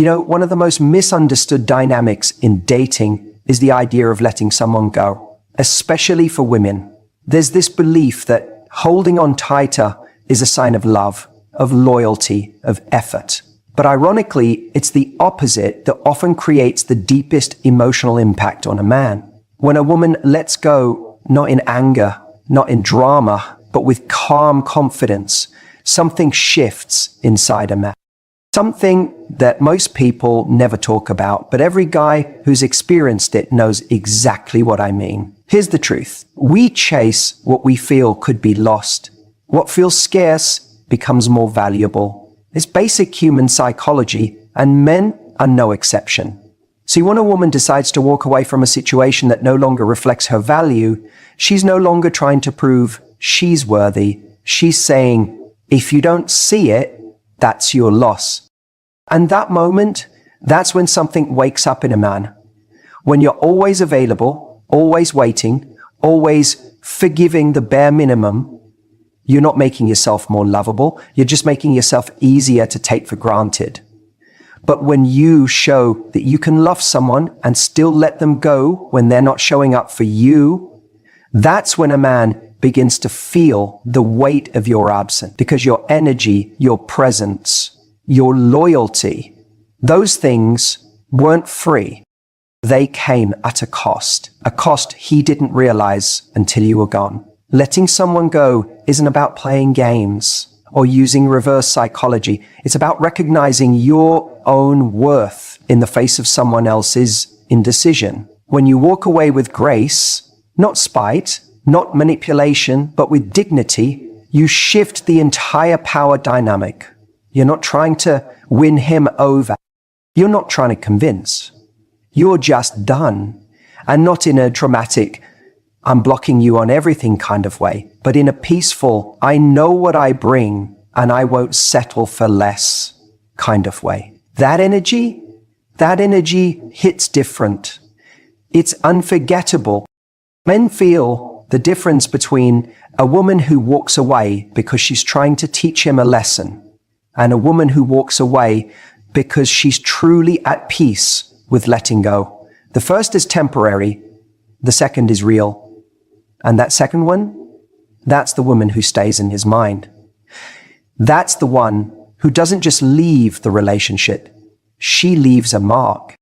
One of the most misunderstood dynamics in dating is the idea of letting someone go, especially for women. There's this belief that holding on tighter is a sign of love, of loyalty, of effort. But ironically, it's the opposite that often creates the deepest emotional impact on a man. When a woman lets go, not in anger, not in drama, but with calm confidence, something shifts inside a man. Something that most people never talk about, but every guy who's experienced it knows exactly what I mean. Here's the truth. We chase what we feel could be lost. What feels scarce becomes more valuable. It's basic human psychology, and men are no exception. See, when a woman decides to walk away from a situation that no longer reflects her value, she's no longer trying to prove she's worthy. She's saying, if you don't see it, that's your loss. And that moment, that's when something wakes up in a man. When you're always available, always waiting, always forgiving the bare minimum, you're not making yourself more lovable. You're just making yourself easier to take for granted. But when you show that you can love someone and still let them go when they're not showing up for you, that's when a man begins to feel the weight of your absence, because your energy, your presence, your loyalty, those things weren't free. They came at a cost he didn't realize until you were gone. Letting someone go isn't about playing games or using reverse psychology. It's about recognizing your own worth in the face of someone else's indecision. When you walk away with grace, not spite, not manipulation, but with dignity, you shift the entire power dynamic. You're not trying to win him over. You're not trying to convince. You're just done. And not in a dramatic, I'm blocking you on everything kind of way, but in a peaceful, I know what I bring and I won't settle for less kind of way. That energy hits different. It's unforgettable. Men feel the difference between a woman who walks away because she's trying to teach him a lesson and a woman who walks away because she's truly at peace with letting go. The first is temporary. The second is real. And that second one, that's the woman who stays in his mind. That's the one who doesn't just leave the relationship. She leaves a mark.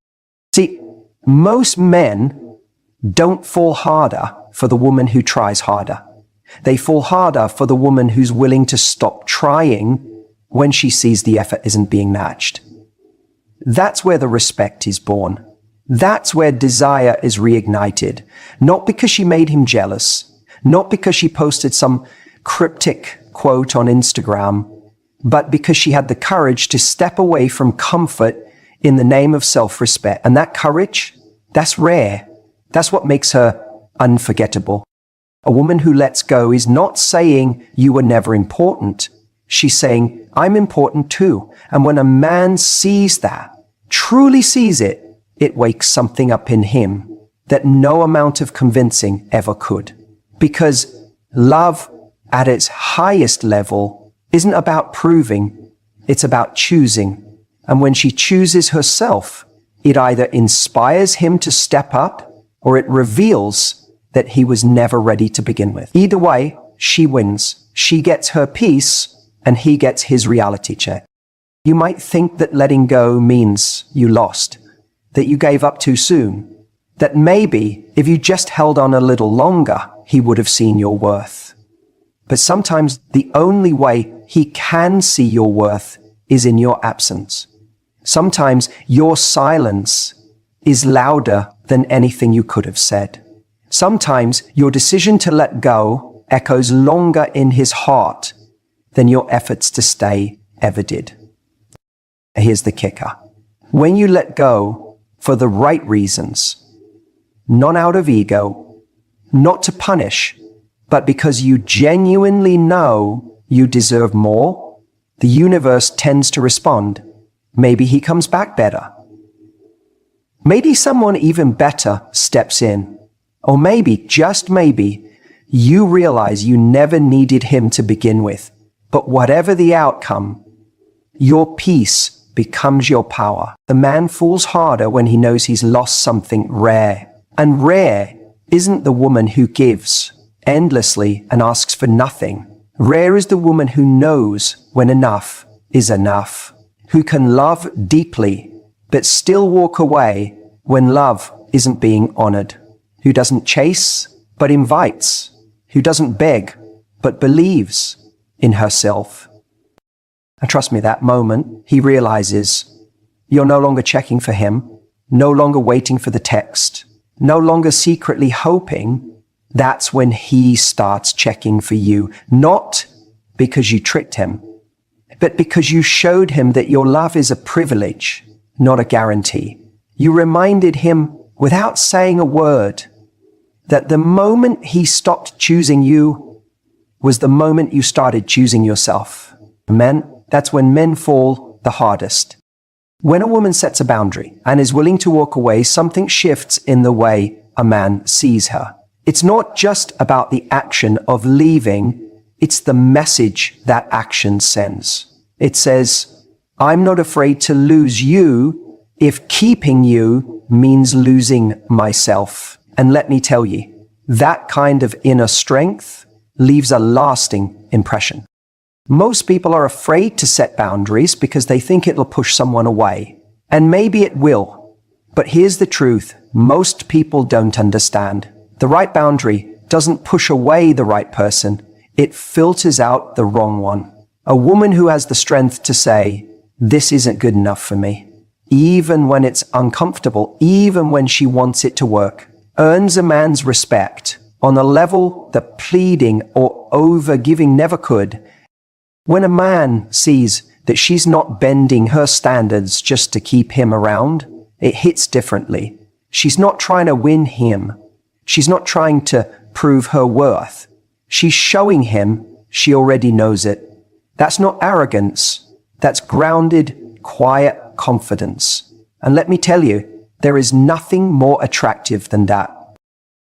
See, most men don't fall harder for the woman who tries harder. They fall harder for the woman who's willing to stop trying when she sees the effort isn't being matched. That's where the respect is born. That's where desire is reignited. Not because she made him jealous, not because she posted some cryptic quote on Instagram, but because she had the courage to step away from comfort in the name of self-respect. And that courage, that's rare. That's what makes her unforgettable. A woman who lets go is not saying you were never important. She's saying, I'm important too. And when a man sees that, truly sees it, it wakes something up in him that no amount of convincing ever could. Because love at its highest level isn't about proving, it's about choosing. And when she chooses herself, it either inspires him to step up or it reveals that he was never ready to begin with. Either way, she wins. She gets her peace and he gets his reality check. You might think that letting go means you lost, that you gave up too soon, that maybe if you just held on a little longer, he would have seen your worth. But sometimes the only way he can see your worth is in your absence. Sometimes your silence is louder than anything you could have said. Sometimes your decision to let go echoes longer in his heart than your efforts to stay ever did. Here's the kicker. When you let go for the right reasons, not out of ego, not to punish, but because you genuinely know you deserve more, the universe tends to respond. Maybe he comes back better. Maybe someone even better steps in. Or maybe, just maybe, you realize you never needed him to begin with. But whatever the outcome, your peace becomes your power. The man falls harder when he knows he's lost something rare. And rare isn't the woman who gives endlessly and asks for nothing. Rare is the woman who knows when enough is enough, who can love deeply but still walk away when love isn't being honored, who doesn't chase but invites, who doesn't beg but believes in herself. And trust me, that moment he realizes you're no longer checking for him, no longer waiting for the text, no longer secretly hoping. That's when he starts checking for you, not because you tricked him, but because you showed him that your love is a privilege, not a guarantee. You reminded him without saying a word that the moment he stopped choosing you was the moment you started choosing yourself. Men, that's when men fall the hardest. When a woman sets a boundary and is willing to walk away, something shifts in the way a man sees her. It's not just about the action of leaving, it's the message that action sends. It says, I'm not afraid to lose you if keeping you means losing myself. And let me tell you, that kind of inner strength leaves a lasting impression. Most people are afraid to set boundaries because they think it'll push someone away. And maybe it will. But here's the truth. Most people don't understand. The right boundary doesn't push away the right person. It filters out the wrong one. A woman who has the strength to say, this isn't good enough for me, even when it's uncomfortable, even when she wants it to work, earns a man's respect on a level that pleading or over-giving never could. When a man sees that she's not bending her standards just to keep him around, it hits differently. She's not trying to win him. She's not trying to prove her worth. She's showing him she already knows it. That's not arrogance. That's grounded, quiet confidence. And let me tell you, there is nothing more attractive than that.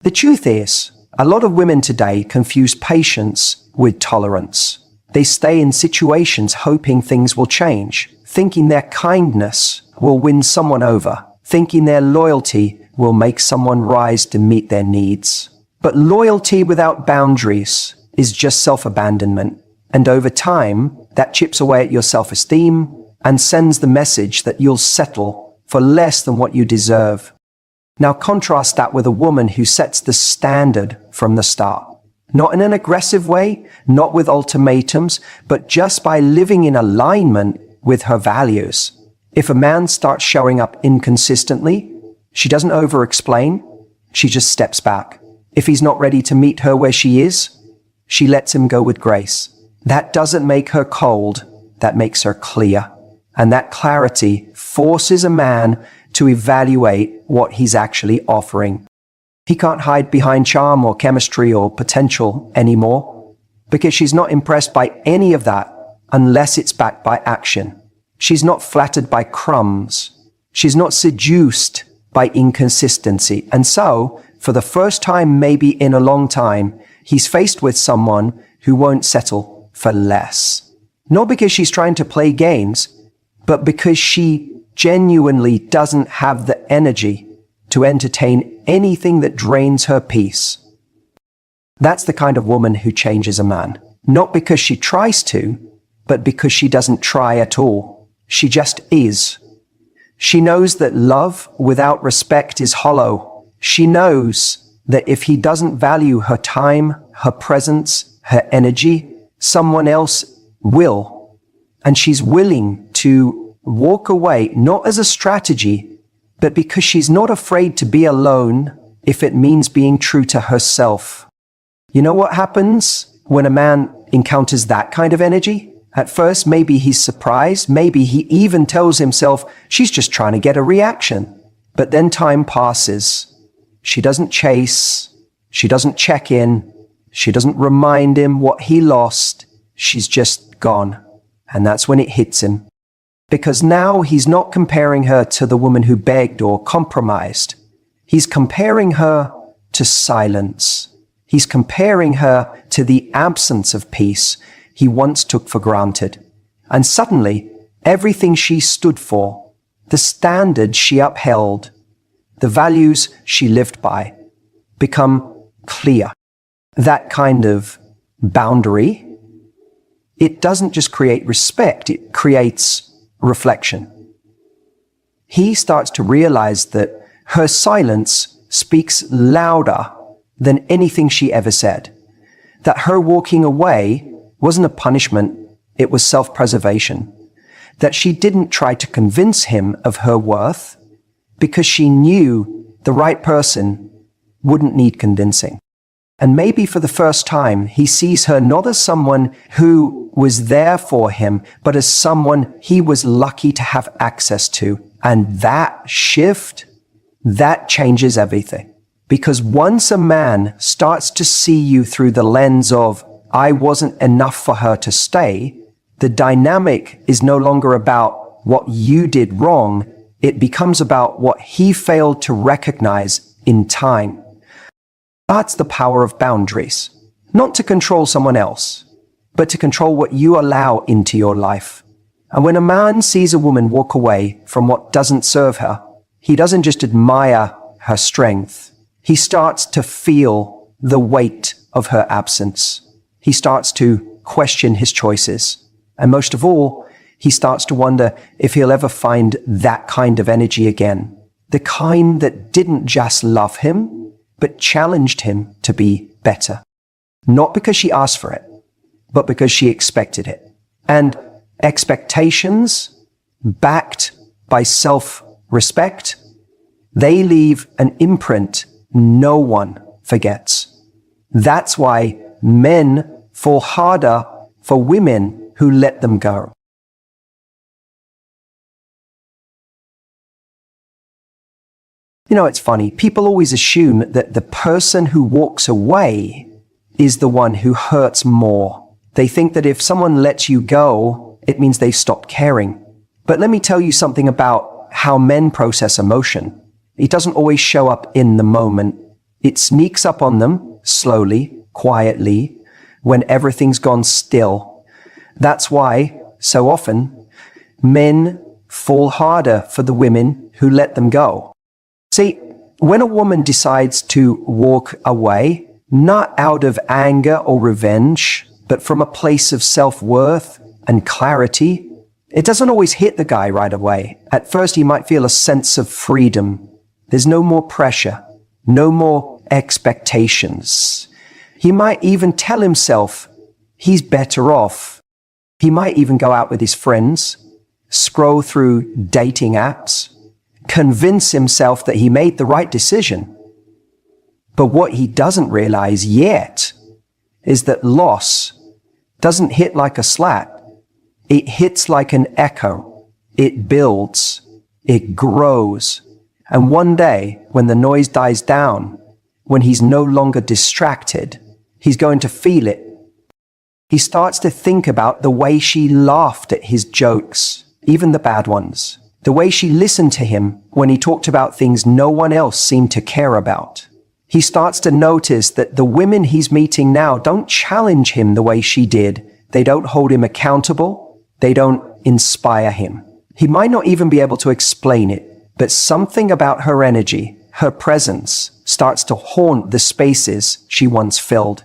The truth is, a lot of women today confuse patience with tolerance. They stay in situations hoping things will change, thinking their kindness will win someone over, thinking their loyalty will make someone rise to meet their needs. But loyalty without boundaries is just self-abandonment. And over time, that chips away at your self-esteem and sends the message that you'll settle for less than what you deserve. Now contrast that with a woman who sets the standard from the start. Not in an aggressive way, not with ultimatums, but just by living in alignment with her values. If a man starts showing up inconsistently, she doesn't over-explain, she just steps back. If he's not ready to meet her where she is, she lets him go with grace. That doesn't make her cold, that makes her clear. And that clarity forces a man to evaluate what he's actually offering. He can't hide behind charm or chemistry or potential anymore, because she's not impressed by any of that unless it's backed by action. She's not flattered by crumbs. She's not seduced by inconsistency. And so, for the first time maybe in a long time, he's faced with someone who won't settle for less. Not because she's trying to play games, but because she genuinely doesn't have the energy to entertain anything that drains her peace. That's the kind of woman who changes a man. Not because she tries to, but because she doesn't try at all. She just is. She knows that love without respect is hollow. She knows that if he doesn't value her time, her presence, her energy, someone else will. And she's willing to walk away, not as a strategy, but because she's not afraid to be alone if it means being true to herself. You know what happens when a man encounters that kind of energy? At first, maybe he's surprised. Maybe he even tells himself, she's just trying to get a reaction. But then time passes. She doesn't chase. She doesn't check in. She doesn't remind him what he lost. She's just gone. And that's when it hits him. Because now he's not comparing her to the woman who begged or compromised. He's comparing her to silence. He's comparing her to the absence of peace he once took for granted. And suddenly, Everything she stood for, the standards she upheld, the values she lived by, become clear. That kind of boundary, it doesn't just create respect, it creates reflection. He starts to realize that her silence speaks louder than anything she ever said. That her walking away wasn't a punishment, it was self-preservation. That she didn't try to convince him of her worth because she knew the right person wouldn't need convincing. And maybe for the first time, he sees her not as someone who was there for him, but as someone he was lucky to have access to. And that shift, that changes everything. Because once a man starts to see you through the lens of, I wasn't enough for her to stay, the dynamic is no longer about what you did wrong. It becomes about what he failed to recognize in time. That's the power of boundaries. Not to control someone else, but to control what you allow into your life. And when a man sees a woman walk away from what doesn't serve her, he doesn't just admire her strength. He starts to feel the weight of her absence. He starts to question his choices. And most of all, he starts to wonder if he'll ever find that kind of energy again. The kind that didn't just love him, but challenged him to be better. Not because she asked for it, but because she expected it. And expectations, backed by self-respect, they leave an imprint no one forgets. That's why men fall harder for women who let them go. You know, it's funny. People always assume that the person who walks away is the one who hurts more. They think that if someone lets you go, it means they've stopped caring. But let me tell you something about how men process emotion. It doesn't always show up in the moment. It sneaks up on them slowly, quietly, when everything's gone still. That's why, so often, men fall harder for the women who let them go. See, when a woman decides to walk away, not out of anger or revenge, but from a place of self-worth and clarity, it doesn't always hit the guy right away. At first, he might feel a sense of freedom. There's no more pressure, no more expectations. He might even tell himself he's better off. He might even go out with his friends, scroll through dating apps, convince himself that he made the right decision. But what he doesn't realize yet is that loss doesn't hit like a slap. It hits like an echo. It builds. It grows. And one day, when the noise dies down, when he's no longer distracted, he's going to feel it. He starts to think about the way she laughed at his jokes, even the bad ones. The way she listened to him when he talked about things no one else seemed to care about. He starts to notice that the women he's meeting now don't challenge him the way she did. They don't hold him accountable. They don't inspire him. He might not even be able to explain it, but something about her energy, her presence, starts to haunt the spaces she once filled.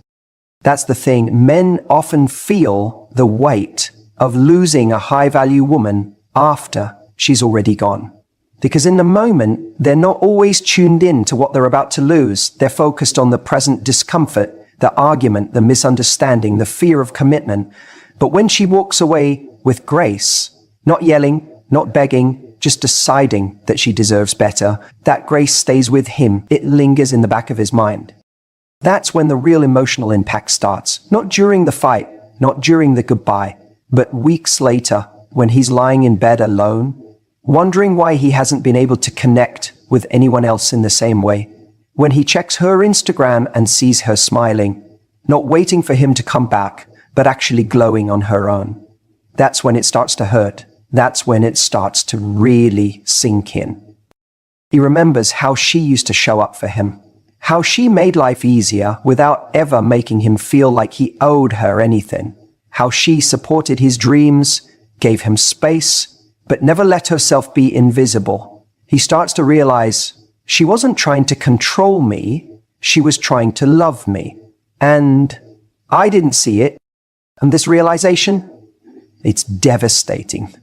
That's the thing. Men often feel the weight of losing a high-value woman after she's already gone. Because in the moment, they're not always tuned in to what they're about to lose. They're focused on the present discomfort, the argument, the misunderstanding, the fear of commitment. But when she walks away with grace, not yelling, not begging, just deciding that she deserves better, that grace stays with him. It lingers in the back of his mind. That's when the real emotional impact starts. Not during the fight, not during the goodbye, but weeks later, when he's lying in bed alone, wondering why he hasn't been able to connect with anyone else in the same way. When he checks her Instagram and sees her smiling, not waiting for him to come back, but actually glowing on her own. That's when it starts to hurt. That's when it starts to really sink in. He remembers how she used to show up for him, how she made life easier without ever making him feel like he owed her anything, how she supported his dreams gave him space, but never let herself be invisible. He starts to realize she wasn't trying to control me, she was trying to love me. And I didn't see it. And this realization, it's devastating.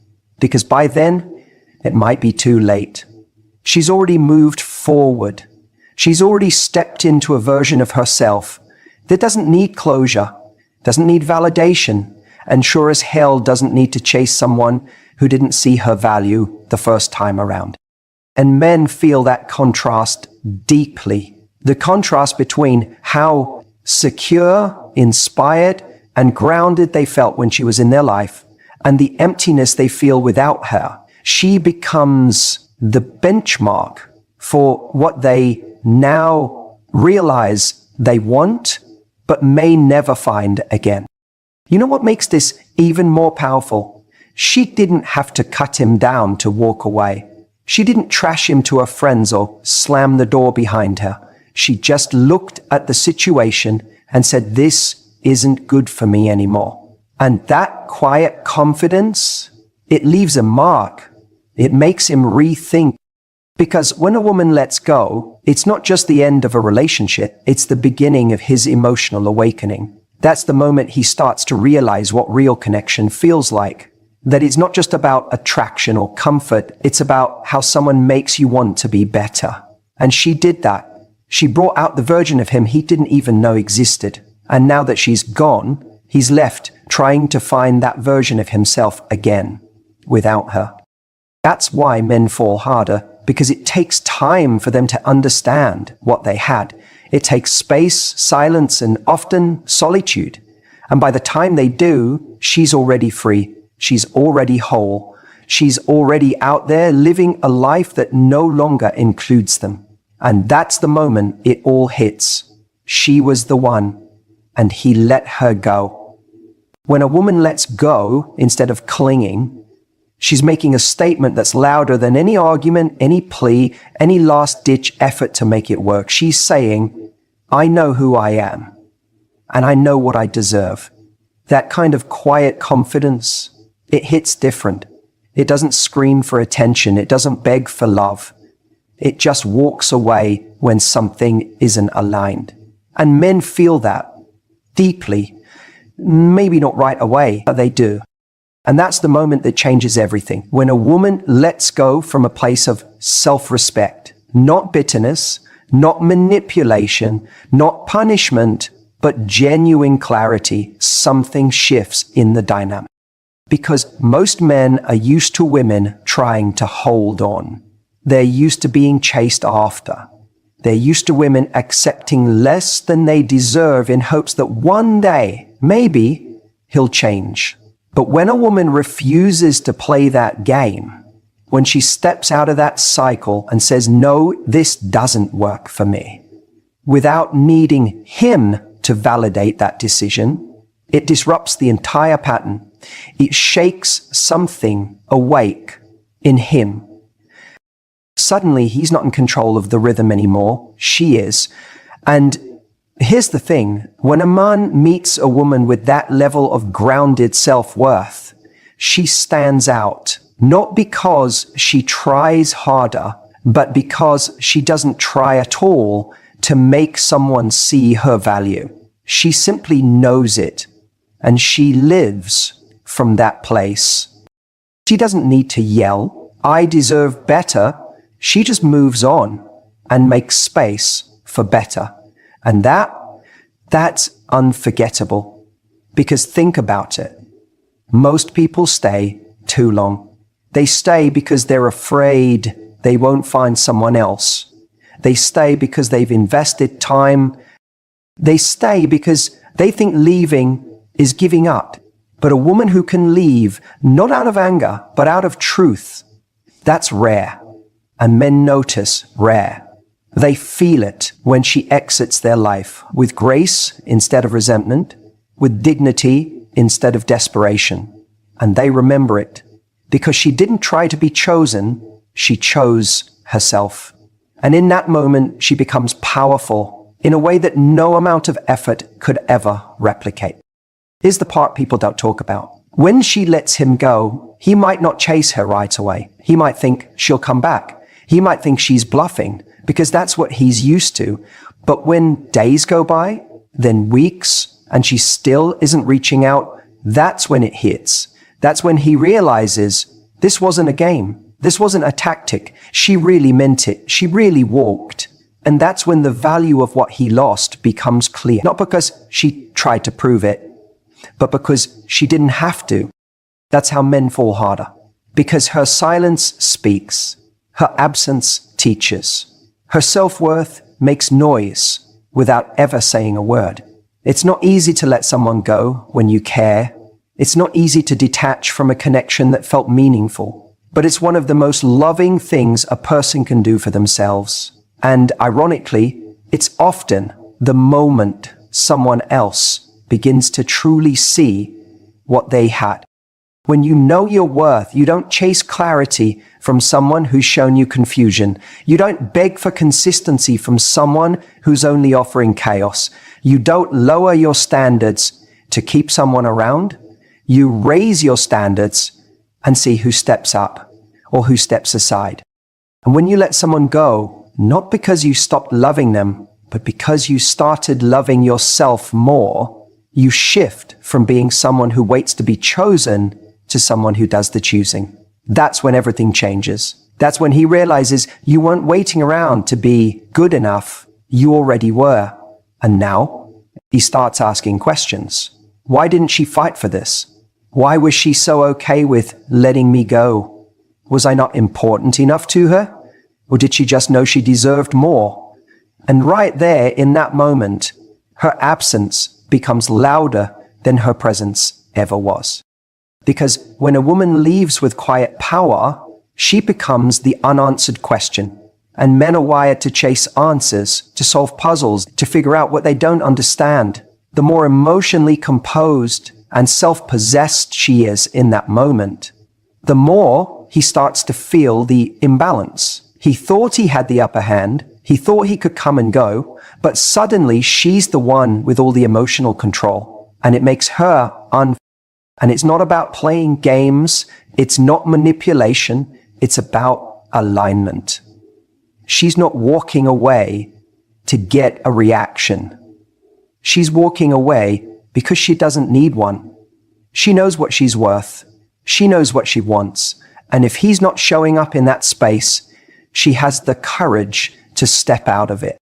Because by then, it might be too late. She's already moved forward. She's already stepped into a version of herself that doesn't need closure, doesn't need validation, and sure as hell doesn't need to chase someone who didn't see her value the first time around. And men feel that contrast deeply. The contrast between how secure, inspired, and grounded they felt when she was in their life, and the emptiness they feel without her. She becomes the benchmark for what they now realize they want, but may never find again. You know what makes this even more powerful? She didn't have to cut him down to walk away. She didn't trash him to her friends or slam the door behind her. She just looked at the situation and said, this isn't good for me anymore. And that quiet confidence, it leaves a mark. It makes him rethink. Because when a woman lets go, it's not just the end of a relationship, it's the beginning of his emotional awakening. That's the moment he starts to realize what real connection feels like. That it's not just about attraction or comfort, it's about how someone makes you want to be better. And she did that. She brought out the version of him he didn't even know existed. And now that she's gone, he's left trying to find that version of himself again, without her. That's why men fall harder, because it takes time for them to understand what they had. It takes space, silence, and often solitude. And by the time they do, she's already free. She's already whole. She's already out there living a life that no longer includes them. And that's the moment it all hits. She was the one, and he let her go. When a woman lets go instead of clinging, she's making a statement that's louder than any argument, any plea, any last-ditch effort to make it work. She's saying, I know who I am, and I know what I deserve. That kind of quiet confidence, it hits different. It doesn't scream for attention. It doesn't beg for love. It just walks away when something isn't aligned. And men feel that deeply. Maybe not right away, but they do. And that's the moment that changes everything. When a woman lets go from a place of self-respect, not bitterness, not manipulation, not punishment, but genuine clarity, something shifts in the dynamic. Because most men are used to women trying to hold on. They're used to being chased after. They're used to women accepting less than they deserve in hopes that one day, maybe, he'll change. But when a woman refuses to play that game, when she steps out of that cycle and says, no, this doesn't work for me, without needing him to validate that decision, it disrupts the entire pattern. It shakes something awake in him. Suddenly, he's not in control of the rhythm anymore. She is. And here's the thing. When a man meets a woman with that level of grounded self-worth, she stands out, not because she tries harder, but because she doesn't try at all to make someone see her value. She simply knows it, and she lives from that place. She doesn't need to yell, I deserve better. She just moves on and makes space for better. And that's unforgettable. Because think about it. Most people stay too long. They stay because they're afraid they won't find someone else. They stay because they've invested time. They stay because they think leaving is giving up. But a woman who can leave, not out of anger, but out of truth, that's rare. And men notice rare. They feel it when she exits their life with grace instead of resentment, with dignity instead of desperation. And they remember it because she didn't try to be chosen, she chose herself. And in that moment, she becomes powerful in a way that no amount of effort could ever replicate. Here's the part people don't talk about. When she lets him go, he might not chase her right away. He might think she'll come back. He might think she's bluffing because that's what he's used to. But when days go by, then weeks, and she still isn't reaching out, that's when it hits. That's when he realizes this wasn't a game. This wasn't a tactic. She really meant it. She really walked. And that's when the value of what he lost becomes clear. Not because she tried to prove it, but because she didn't have to. That's how men fall harder. Because her silence speaks. Her absence teaches. Her self-worth makes noise without ever saying a word. It's not easy to let someone go when you care. It's not easy to detach from a connection that felt meaningful. But it's one of the most loving things a person can do for themselves. And ironically, it's often the moment someone else begins to truly see what they had. When you know your worth, you don't chase clarity from someone who's shown you confusion. You don't beg for consistency from someone who's only offering chaos. You don't lower your standards to keep someone around. You raise your standards and see who steps up or who steps aside. And when you let someone go, not because you stopped loving them, but because you started loving yourself more, you shift from being someone who waits to be chosen to someone who does the choosing. That's when everything changes. That's when he realizes you weren't waiting around to be good enough. You already were. And now he starts asking questions. Why didn't she fight for this? Why was she so okay with letting me go? Was I not important enough to her? Or did she just know she deserved more? And right there in that moment, her absence becomes louder than her presence ever was. Because when a woman leaves with quiet power, she becomes the unanswered question. And men are wired to chase answers, to solve puzzles, to figure out what they don't understand. The more emotionally composed and self-possessed she is in that moment, the more he starts to feel the imbalance. He thought he had the upper hand. He thought he could come and go, but suddenly she's the one with all the emotional control. And it makes her And it's not about playing games. It's not manipulation. It's about alignment. She's not walking away to get a reaction. She's walking away because she doesn't need one. She knows what she's worth. She knows what she wants. And if he's not showing up in that space, she has the courage to step out of it.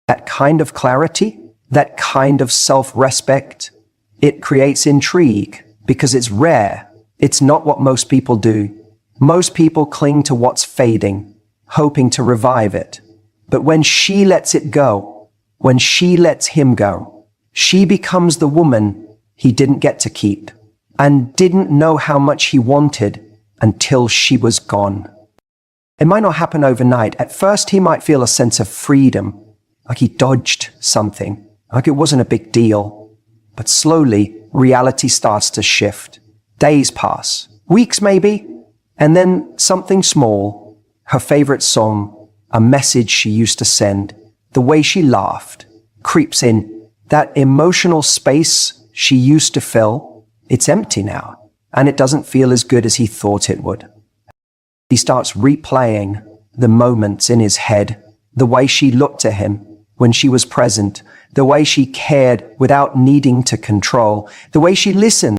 That kind of clarity, that kind of self-respect, it creates intrigue. Because it's rare. It's not what most people do. Most people cling to what's fading, hoping to revive it. But when she lets it go, when she lets him go, she becomes the woman he didn't get to keep and didn't know how much he wanted until she was gone. It might not happen overnight. At first, he might feel a sense of freedom, like he dodged something, like it wasn't a big deal. But slowly, reality starts to shift. Days pass, weeks maybe, and then something small, her favorite song, a message she used to send, the way she laughed, creeps in. That emotional space she used to fill, it's empty now, and it doesn't feel as good as he thought it would. He starts replaying the moments in his head, the way she looked at him when she was present, the way she cared without needing to control, the way she listened